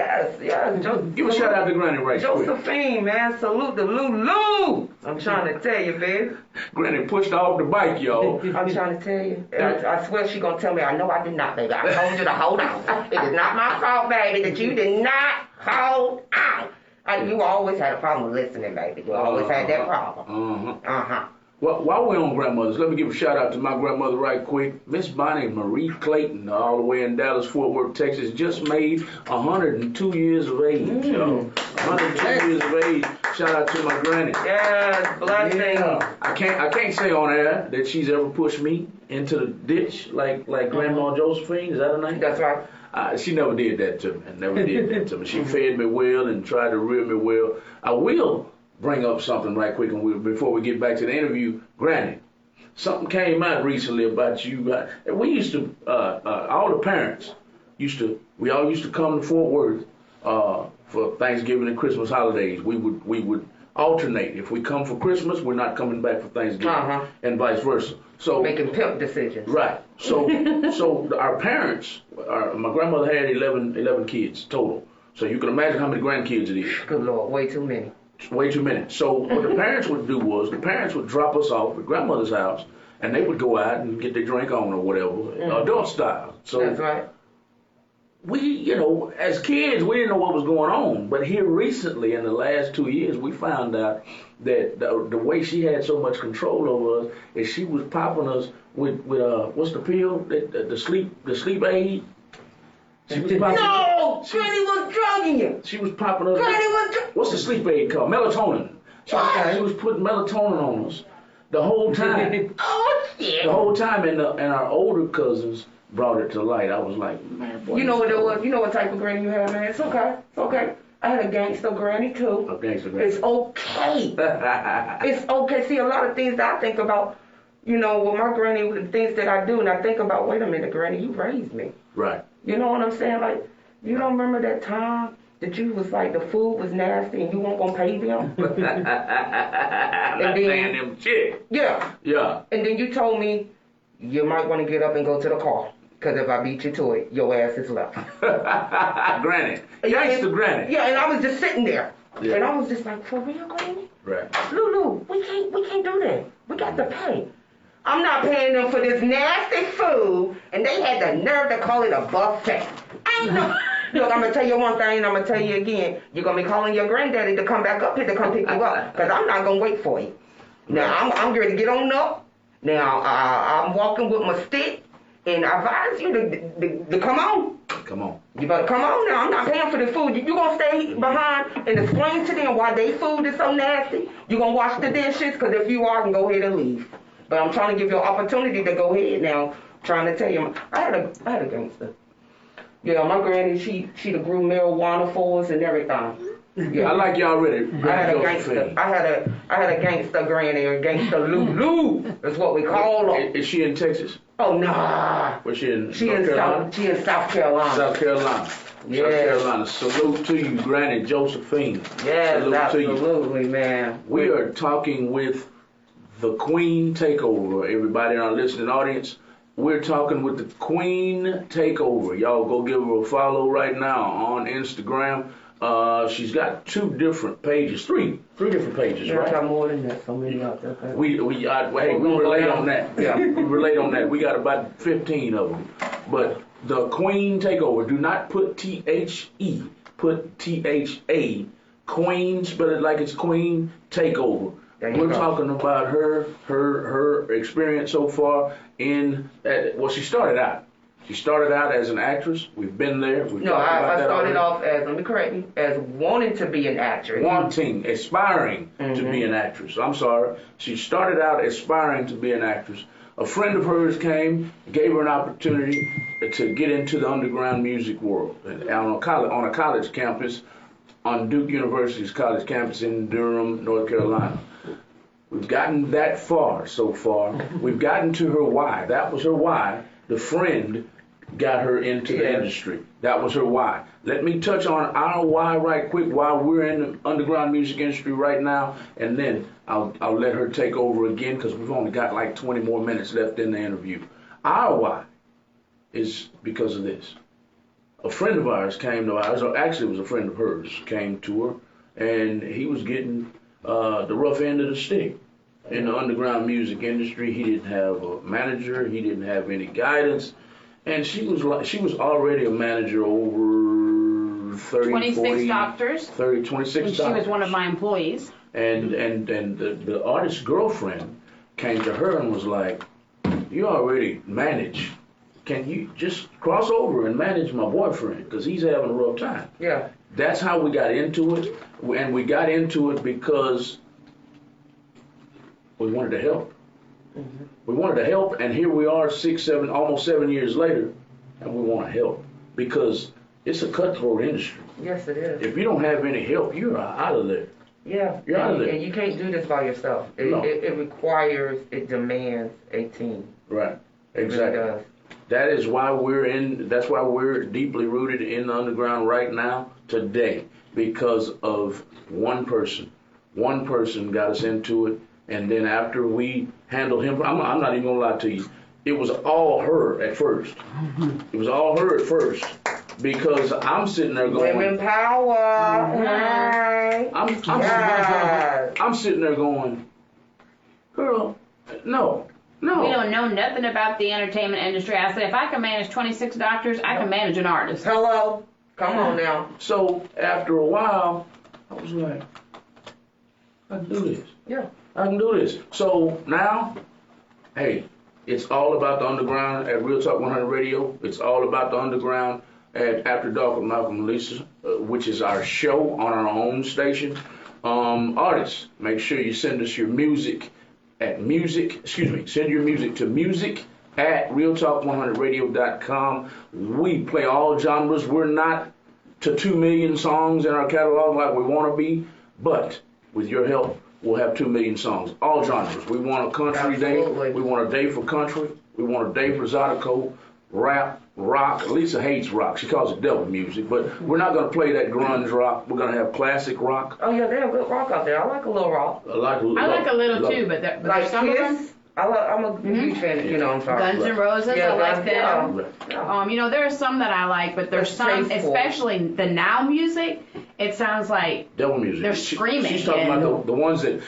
Give a shout out to Granny right quick. Josephine, man. Salute to Lulu. I'm trying to tell you, baby. Granny pushed off the bike, y'all. I'm trying to tell you. I swear she's going to tell me, I know I did not, baby. I told you to hold on. It is not my fault, baby, that you did not hold on. You always had a problem with listening, baby. You always had that problem. Well, while we're on grandmothers, let me give a shout out to my grandmother right quick. Miss Bonnie Marie Clayton, all the way in Dallas, Fort Worth, Texas, just made 102 years of age. 102 years of age. Shout out to my granny. Yes, blessing. Yeah. I can't say on air that she's ever pushed me into the ditch like Grandma Josephine. Is that her name? That's right. She never did that to me. She fed me well and tried to rear me well. I will bring up something right quick before we get back to the interview. Granny, something came out recently about you. We used to, all the parents we all used to come to Fort Worth for Thanksgiving and Christmas holidays. We would alternate. If we come for Christmas, we're not coming back for Thanksgiving, and vice versa. So making pimp decisions. Right. So our parents, my grandmother had 11 kids total. So you can imagine how many grandkids it is. Good Lord, way too many. Way too many. So what the parents would do was the parents would drop us off at grandmother's house, and they would go out and get their drink on or whatever, adult style. So that's right. We, as kids, we didn't know what was going on. But here recently, in the last 2 years, we found out that the way she had so much control over us is she was popping us with what's the pill? The sleep aid. She was popping Granny was drugging you. She was popping us. Granny was what's the sleep aid called? Melatonin. She was putting melatonin on us the whole time. Oh shit. The whole time, and our older cousins brought it to light. I was like, man, boy. You know what it was? You know what type of granny you had, man? It's okay. It's okay. I had a gangster granny too. A gangster granny. It's okay. It's okay. See, a lot of things that I think about, with my granny, the things that I do, and I think about, wait a minute, granny, you raised me. Right. You know what I'm saying? Like, you don't remember that time that you was like, the food was nasty and you weren't going to pay them? And then them shit. Yeah. Yeah. And then you told me you might want to get up and go to the car. Because if I beat you to it, your ass is left. Granny. Gangsta granny. Yeah, and I was just sitting there. Yeah. And I was just like, for real, granny? Right. Lulu, we can't do that. We got to pay. I'm not paying them for this nasty food, and they had the nerve to call it a buffet. Ain't no. Look, I'm gonna tell you one thing, and I'm gonna tell you again. You're gonna be calling your granddaddy to come back up here to come pick you up, because I'm not gonna wait for you. Now I'm ready to get on up. Now I'm walking with my stick, and I advise you to come on. Come on. You better come on now. I'm not paying for the food. You gonna stay behind and explain to them why their food is so nasty? You gonna wash the dishes? Because if you are, I can go ahead and leave. But I'm trying to give you an opportunity to go ahead now. Trying to tell you, I had a gangster. Yeah, my granny, she grew marijuana for us and everything. Yeah. I like y'all already. I had a gangster. I had a gangster granny or gangster Lulu. That's what we call her. Is she in Texas? Oh nah. Where's she in? She in South Carolina. South Carolina. Yeah. South Carolina. Salute to you, Granny Josephine. Yes, Salute absolutely, to you. man. We are talking with the Queen Takeover. Everybody in our listening audience, we're talking with the Queen Takeover. Y'all go give her a follow right now on Instagram. She's got three different pages, right? I got more than that. So many out there. We relate on that. Yeah, we relate on that. We got about 15 of them. But the Queen Takeover. Do not put THE. Put THA. Queen. Spell it like it's Queen Takeover. We're talking about her experience so far she started out. She started out as an actress. We've been there. I started off as, let me correct you, as wanting to be an actress. Aspiring to be an actress. I'm sorry. She started out aspiring to be an actress. A friend of hers came, gave her an opportunity to get into the underground music world on a college campus, on Duke University's college campus in Durham, North Carolina. We've gotten that far so far. We've gotten to her why. That was her why. The friend got her into the industry. That was her why. Let me touch on our why right quick while we're in the underground music industry right now, and then I'll let her take over again because we've only got like 20 more minutes left in the interview. Our why is because of this. A friend of ours came to ours, or actually it was a friend of hers, came to her, and he was getting the rough end of the stick in the underground music industry. He didn't have a manager. He didn't have any guidance. And she was already a manager over 26 doctors. 26 and doctors. She was one of my employees. And the artist's girlfriend came to her and was like, you already manage can you just cross over and manage my boyfriend because he's having a rough time? Yeah. That's how we got into it, and we got into it because we wanted to help. Mm-hmm. We wanted to help, and here we are 6, 7, almost 7 years later, and we want to help because it's a cutthroat industry. Yes, it is. If you don't have any help, you're out of there. Yeah. You're out of there. And you can't do this by yourself. No. It requires, it demands a team. Right. It Exactly. really does. That's why we're deeply rooted in the underground right now, today, because of one person. One person got us into it, and then after we handled him, I'm not even gonna lie to you, it was all her at first. It was all her at first, because I'm sitting there going, Women power. Right. I'm sitting there going, girl, no. We don't know nothing about the entertainment industry. I said, if I can manage 26 doctors, I can manage an artist. Hello. Come on now. So after a while, I was like, I can do this. Yeah. I can do this. So now, hey, it's all about the underground at Real Talk 100 Radio. It's all about the underground at After Dark with Malcolm and Lisa, which is our show on our own station. Artists, make sure you send us your music send your music to music@realtalk100radio.com. We play all genres. We're not to 2 million songs in our catalog like we want to be, but with your help, we'll have 2 million songs, all genres. We want a country Absolutely. day. We want a day for country. We want a day for Zydeco, rap, rock. Lisa hates rock. She calls it devil music, but we're not going to play that grunge rock. We're going to have classic rock. Oh yeah, they have good rock out there. I like a little rock. I like a little too, but Like some of them. Kiss. I'm a huge fan. I'm sorry. Guns N' Roses, Yeah, I like them. Yeah. There are some that I like, but there's some, tasteful. especially the now music. It sounds like Devil music. they're screaming. She's talking about the ones that.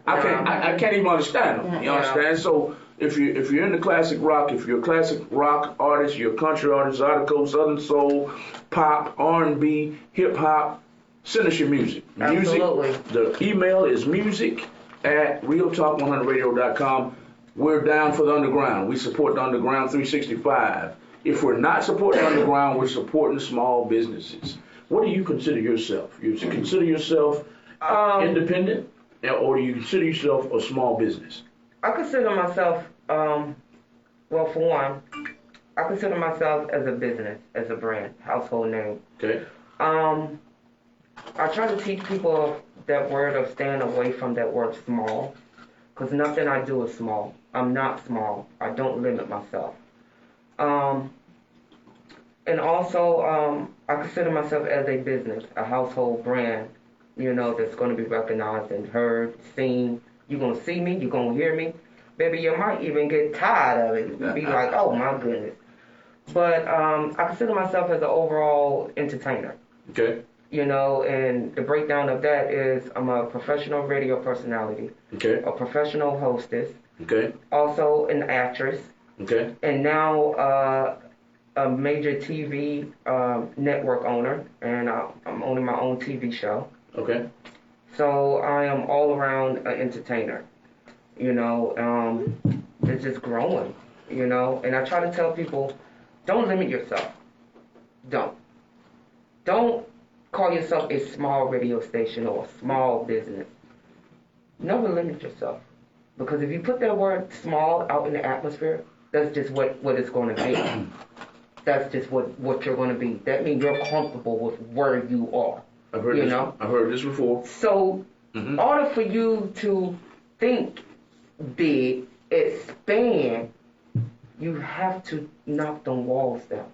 I can't even understand them. You understand? So if you're into classic rock, if you're a classic rock artist, you're a country artist, Zydeco, Southern Soul, pop, R&B, hip hop, send us your music. Absolutely. The email is music@realtalk100radio.com. We're down for the underground. We support the underground 365. If we're not supporting the underground, we're supporting small businesses. What do you consider yourself? You consider yourself independent, or do you consider yourself a small business? I consider myself, well, for one, I consider myself as a business, as a brand, household name. Okay. I try to teach people that word of staying away from that word small, because nothing I do is small. I'm not small. I don't limit myself. And also, I consider myself as a business, a household brand, that's going to be recognized and heard, seen. You're going to see me, you're going to hear me. Baby, you might even get tired of it. You'll be like, oh my goodness. But I consider myself as an overall entertainer. Okay. And the breakdown of that is I'm a professional radio personality. Okay. A professional hostess. Okay. Also an actress. Okay. And now a major TV network owner, and I'm owning my own TV show. Okay. So I am all around an entertainer. It's just growing. And I try to tell people, don't limit yourself. Don't call yourself a small radio station or a small business. Never limit yourself. Because if you put that word small out in the atmosphere, that's just what it's going to be. That's just what you're going to be. That means you're comfortable with where you are. I've heard this before. So, in order for you to think big, expand, you have to knock them walls down.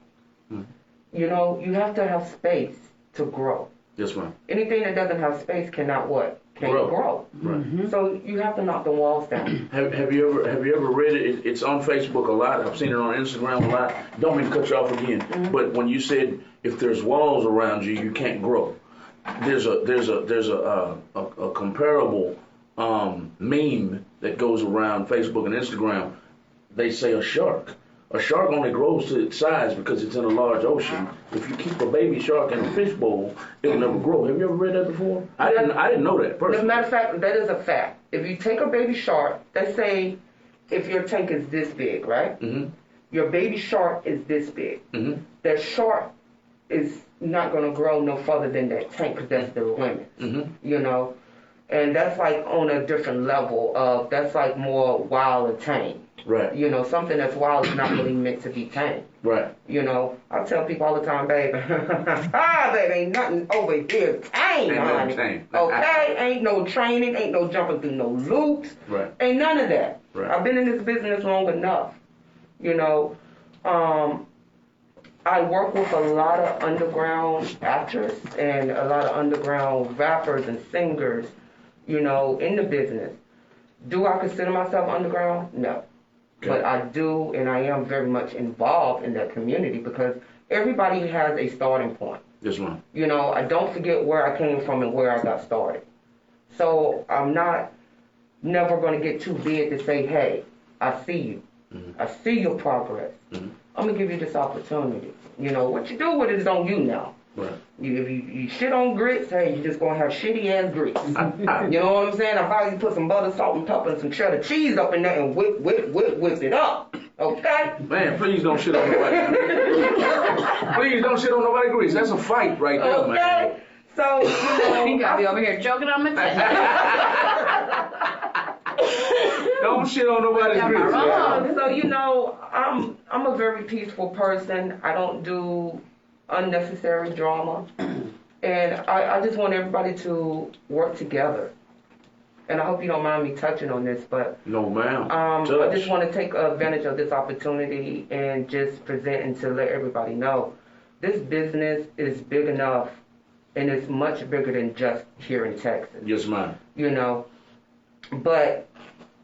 You have to have space to grow. Yes, ma'am. Anything that doesn't have space cannot what? Can't grow. Right. So you have to knock the walls down. Have you ever read it? It's on Facebook a lot. I've seen it on Instagram a lot. Don't mean to cut you off again, but when you said if there's walls around you, you can't grow. There's a comparable meme that goes around Facebook and Instagram. They say a shark a shark only grows to its size because it's in a large ocean. If you keep a baby shark in a fishbowl, it'll never grow. Have you ever read that before? I didn't know that personally. As a matter of fact, that is a fact. If you take a baby shark, let's say if your tank is this big, right? Mm-hmm. Your baby shark is this big. Mm-hmm. That shark is not going to grow no further than that tank because that's the limit, you know? And that's like on a different level of, that's like more wild and tame. Right. You know, something that's wild is not really meant to be tame. Right. You know, I tell people all the time, baby, baby, ain't nothing over here tame, honey. Tame. Okay? Ain't no training, ain't no jumping through no loops. Right. Ain't none of that. Right. I've been in this business long enough. You know, I work with a lot of underground actors and a lot of underground rappers and singers, you know, in the business. Do I consider myself underground? No. Okay. But I do, and I am very much involved in that community because everybody has a starting point. Yes, ma'am. You know, I don't forget where I came from and where I got started. So I'm never going to get too big to say, hey, I see you. Mm-hmm. I see your progress. Mm-hmm. I'm going to give you this opportunity. You know, what you do with it is on you now. Right. If you shit on grits, hey, you're just going to have shitty-ass grits. You know what I'm saying? I'll probably put some butter, salt, and pepper, and some cheddar cheese up in there and whip it up. Okay? Man, please don't shit on nobody. Please don't shit on nobody grits. That's a fight right there, okay. Man. So, you know. You got to be over here joking on my Don't shit on nobody's grits. Yeah. So, you know, I'm a very peaceful person. I don't do unnecessary drama. And I just want everybody to work together. And I hope you don't mind me touching on this, but no, ma'am. I just want to take advantage of this opportunity and just present and to let everybody know this business is big enough and it's much bigger than just here in Texas. Yes, ma'am. You know, but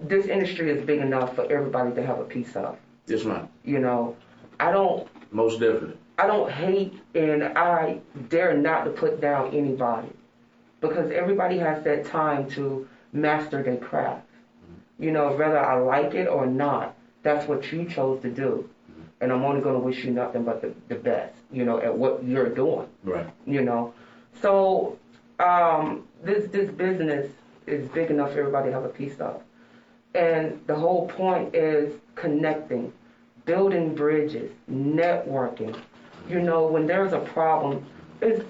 this industry is big enough for everybody to have a piece of. Yes, ma'am. You know, Most definitely. I don't hate and I dare not to put down anybody because everybody has that time to master their craft. You know, whether I like it or not, that's what you chose to do. And I'm only going to wish you nothing but the best, you know, at what you're doing. Right. You know, so this business is big enough for everybody to have a piece of. And the whole point is connecting, building bridges, networking. You know, when there's a problem, honey,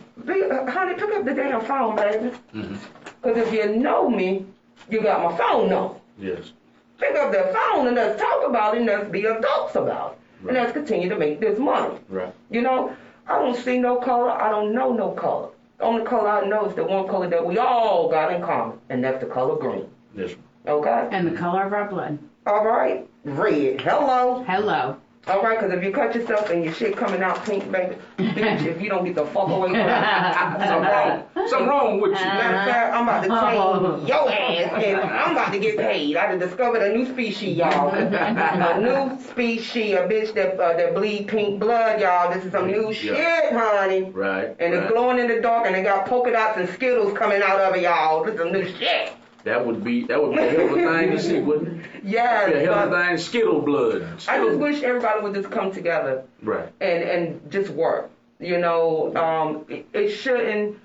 pick up the damn phone, baby. Because if you know me, you got my phone number. Yes. Pick up that phone and let's talk about it and let's be adults about it. Right. And let's continue to make this money. Right. You know, I don't see no color. I don't know no color. The only color I know is the one color that we all got in common, and that's the color green. Yes. Okay? And the color of our blood. All right. Red. Hello. Hello. All right, because if you cut yourself and your shit coming out pink, baby, if you don't get the fuck away from it, something wrong with you. Matter of fact, I'm about to train your ass, and I'm about to get paid. I done discovered a new species, y'all. A new species, a bitch that bleed pink blood, y'all. This is some new shit, honey. Right. And it's glowing in the dark, and they got polka dots and Skittles coming out of it, y'all. This is some new shit. That would be a hell of a thing to see, wouldn't it? Yeah. A hell of a thing, Skittle blood. I just wish everybody would just come together. Right. And just work. You know, it shouldn't,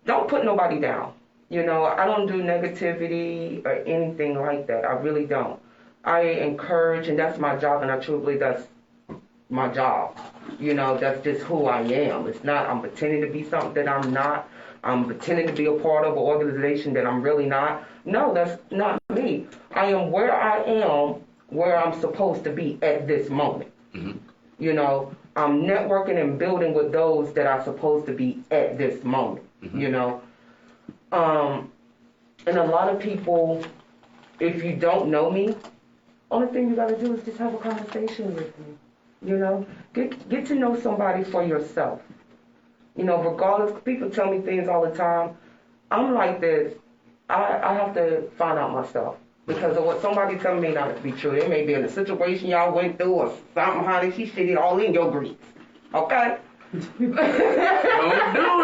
don't put nobody down. You know, I don't do negativity or anything like that. I really don't. I encourage, and that's my job, and I truly believe that's my job. You know, that's just who I am. It's not, I'm pretending to be something that I'm not. I'm pretending to be a part of an organization that I'm really not. No, that's not me. I am where I am, where I'm supposed to be at this moment. Mm-hmm. You know, I'm networking and building with those that are supposed to be at this moment. Mm-hmm. You know, and a lot of people, if you don't know me, only thing you got to do is just have a conversation with me. You know, get to know somebody for yourself. You know, regardless, people tell me things all the time. I'm like this. I have to find out myself. Because of what somebody telling me not to be true. It may be in a situation y'all went through or something, honey. She shit it all in your grease. Okay? Don't do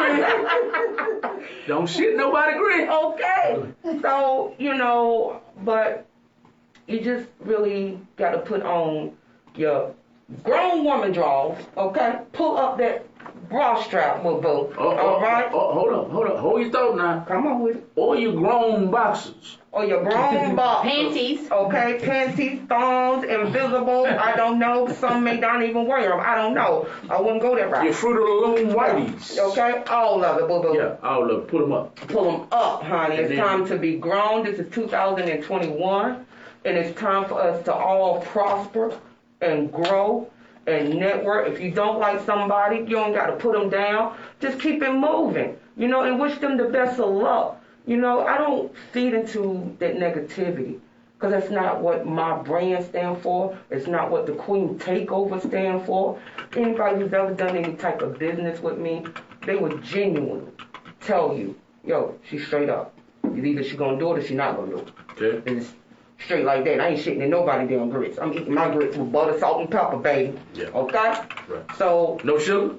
it. Don't shit nobody grease. Okay. So, you know, but you just really got to put on your grown woman drawers, okay? Pull up that bra strap, boo boo. All right? Hold up. Hold your thought now. Come on with it. Or your grown boxers. Or your grown boxers. Panties. Okay, panties, thongs, invisible. I don't know. Some may not even wear them. I don't know. I wouldn't go that route. Your Fruit of the Loom whiteys. Okay, all of it, boo boo. Yeah, all of it. Put them up. Pull them up, honey. It's time to be grown. This is 2021, and it's time for us to all prosper and grow and network. If you don't like somebody, you don't got to put them down. Just keep it moving, and wish them the best of luck. I don't feed into that negativity because that's not what my brand stands for. It's not what the Queen Takeover stands for. Anybody who's ever done any type of business with me, they would genuinely tell you, yo, she's straight up. Either she's going to do it or she's not going to do it. Okay. It's straight like that. I ain't shitting in nobody damn grits. I'm eating my grits with butter, salt, and pepper, baby. Yeah. Okay? Right. So. No sugar?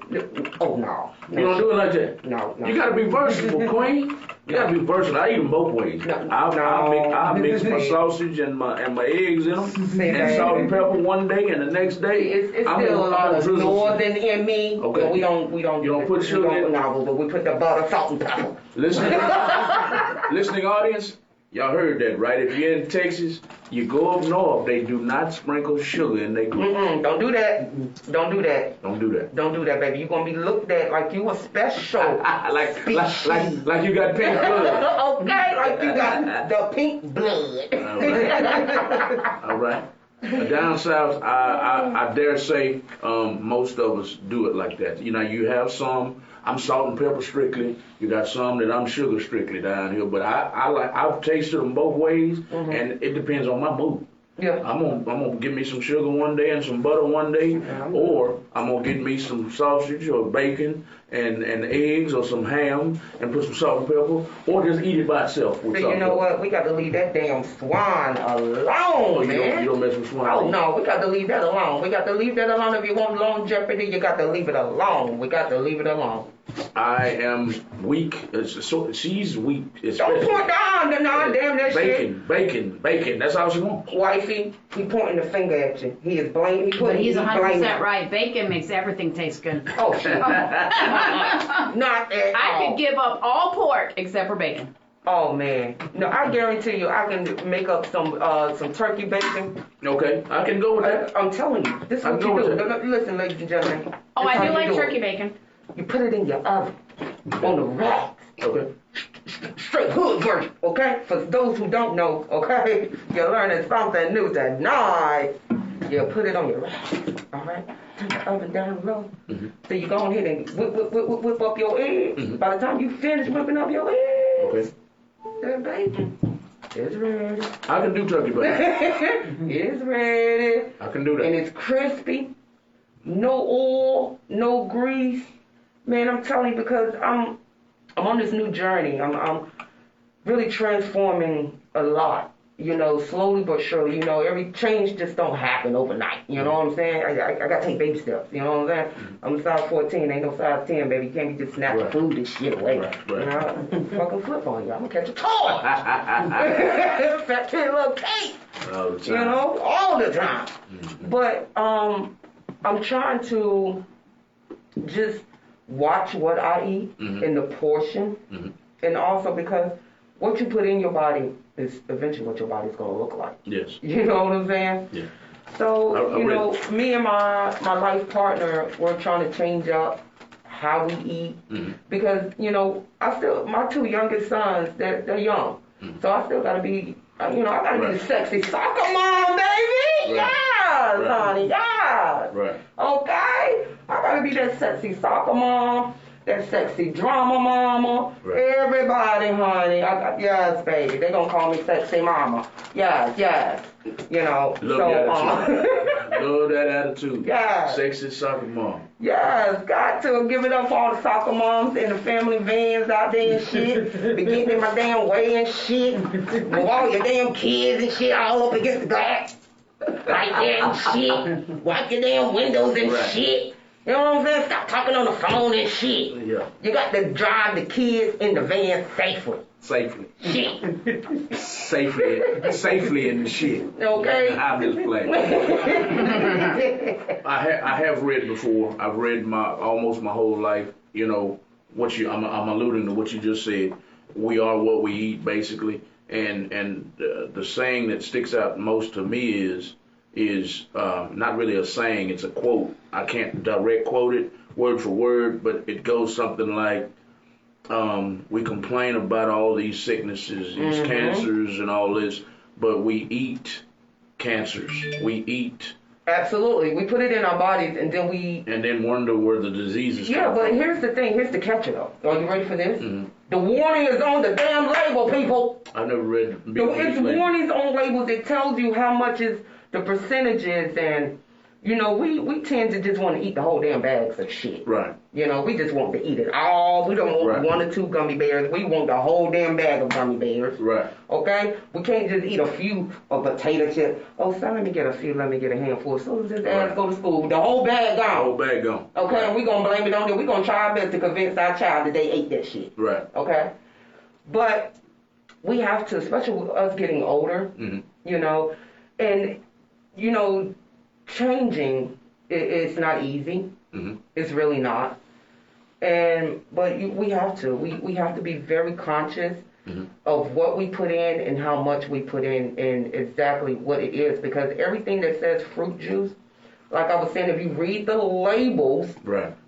Oh, no. You don't do it like that? No. You got to be versatile, Queen. You got to be versatile. I eat them both ways. I'll mix my sausage and my eggs in them and salt and pepper one day, and the next day it's still a lot of northern in me. Okay. But we don't. You don't put sugar in? No, but we put the butter, salt, and pepper. Listening audience, y'all heard that, right? If you're in Texas, you go up north, they do not sprinkle sugar in their grits. Don't do that. Don't do that. Don't do that. Don't do that, baby. You're gonna be looked at like you a special. like you got pink blood. Okay, like you got the pink blood. All right. Down south, I dare say most of us do it like that. You have some. I'm salt and pepper strictly. You got some that I'm sugar strictly down here. But I've tasted them both ways, and it depends on my mood. Yeah. I'm gonna get me some sugar one day and some butter one day, or I'm gonna get me some sausage or bacon and eggs or some ham and put some salt and pepper, or just eat it by itself with So salt you know what? We got to leave that damn swine alone, man. You don't mess with swine. Oh no, we got to leave that alone. We got to leave that alone. If you want longevity, you got to leave it alone. We got to leave it alone. I am weak. She's weak. Don't point down the damn that shit. Bacon. That's all she wants. Wifey, he pointing the finger at you. He is blaming. But he's 100% right. Bacon makes everything taste good. Oh shit. Not at all. I could give up all pork except for bacon. Oh man, no! I guarantee you, I can make up some turkey bacon. Okay, I can go with that. I'm telling you, this is what you do. Listen, ladies and gentlemen. Oh, I do like turkey bacon. You put it in your oven on the racks. Okay. Straight hood version, okay? For those who don't know, okay, you're learning something new tonight. You put it on your rack, all right? Turn the oven down low. So you go ahead and whip up your eggs. By the time you finish whipping up your eggs, that bacon is ready. I can do turkey bacon. It's ready. I can do that. And it's crispy. No oil, no grease. Man, I'm telling you, because I'm on this new journey. I'm really transforming a lot. Slowly but surely. Every change just don't happen overnight. You know what I'm saying? I got to take baby steps. You know what I'm saying? I'm a size 14, ain't no size 10, baby. You can't be just snatching food and shit away. Right. Fucking flip on you. I'm going to catch a toy. Fat kid little cake. All the time. All the time. But I'm trying to just watch what I eat in the portion. And also because what you put in your body is eventually what your body's going to look like. Yes. You know what I'm saying? Yeah. So, me and my life partner, we're trying to change up how we eat. Because, my two youngest sons, they're young. So I still got to be, I got to be the sexy soccer mom, baby. Right. Yes, honey, yes. Right. Okay? I got to be that sexy soccer mom. That sexy drama mama. Right. Everybody, honey. Yes, baby. They're going to call me sexy mama. Yes. Love that attitude. Yes. Sexy soccer mom. Yes, got to give it up for all the soccer moms and the family vans out there and shit. Be getting in my damn way and shit. With all your damn kids and shit all up against the glass. Right there and shit. Wipe your damn windows and shit. You know what I'm saying? Stop talking on the phone and shit. Yeah. You got to drive the kids in the van safely. Safely. Shit. Safely in the shit. Okay. I'm just playing. I have read before. I've read almost my whole life. You know I'm alluding to what you just said. We are what we eat, basically. And the saying that sticks out most to me is not really a saying. It's a quote. I can't direct quote it word for word, but it goes something like, we complain about all these sicknesses, these cancers and all this, but we eat cancers. We eat. Absolutely. We put it in our bodies and then wonder where the diseases come from. Yeah, but here's the thing. Here's the catcher, though. Are you ready for this? The warning is on the damn label, people. I've never read it's warnings on labels. It tells you how much is the percentages, and we tend to just want to eat the whole damn bags of shit. Right. We just want to eat it all. We don't want one or two gummy bears. We want the whole damn bag of gummy bears. Right. Okay? We can't just eat a few of potato chips. Oh, son, let me get a few. Let me get a handful. As soon as this ass go to school, the whole bag gone. The whole bag gone. Okay? And we're going to blame it on them. We're going to try our best to convince our child that they ate that shit. Right. Okay? But we have to, especially with us getting older, and, changing is not easy. It's really not. But we have to. We have to be very conscious of what we put in and how much we put in and exactly what it is. Because everything that says fruit juice, like I was saying, if you read the labels,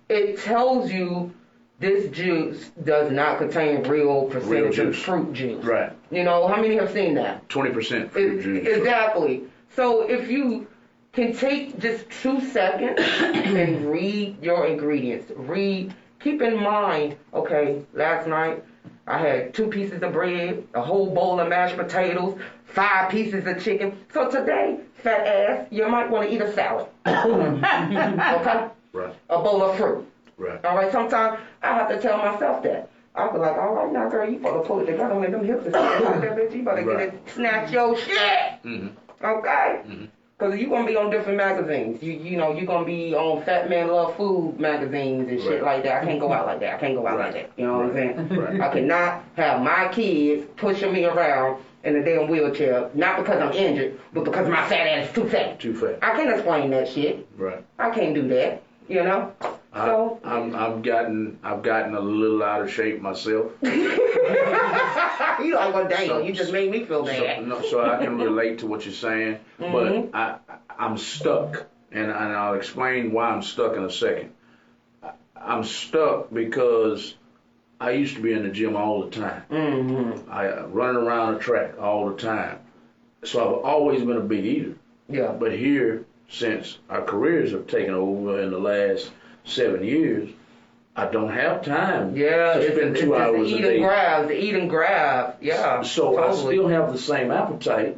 it tells you this juice does not contain real percentage of fruit juice. Right. How many have seen that? 20% fruit juice. Exactly. So if you can take just 2 seconds and read your ingredients. Keep in mind, okay, last night I had 2 pieces of bread, a whole bowl of mashed potatoes, 5 pieces of chicken. So today, fat ass, you might want to eat a salad. Okay? Right. A bowl of fruit. Right. All right, sometimes I have to tell myself that. I'll be like, all right, now, girl, you better pull it together when them hips are sticking out there, bitch. You better get it, snatch your shit. Okay? Because you're going to be on different magazines. You're going to be on Fat Man Love Food magazines and shit like that. I can't go out like that. Like that. You know what I'm saying? I cannot have my kids pushing me around in a damn wheelchair, not because I'm injured, but because my fat ass is too fat. Too fat. I can't explain that shit. Right. I can't do that, So I've gotten a little out of shape myself. You like, well, damn, you just made me feel bad. So I can relate to what you're saying, but I'm stuck, and I'll explain why I'm stuck in a second. I'm stuck because I used to be in the gym all the time. I running around the track all the time. So I've always been a big eater. Yeah. But here, since our careers have taken over in the last 7 years, I don't have time to spend 2 hours a day. The eat and grab, yeah. So totally. I still have the same appetite,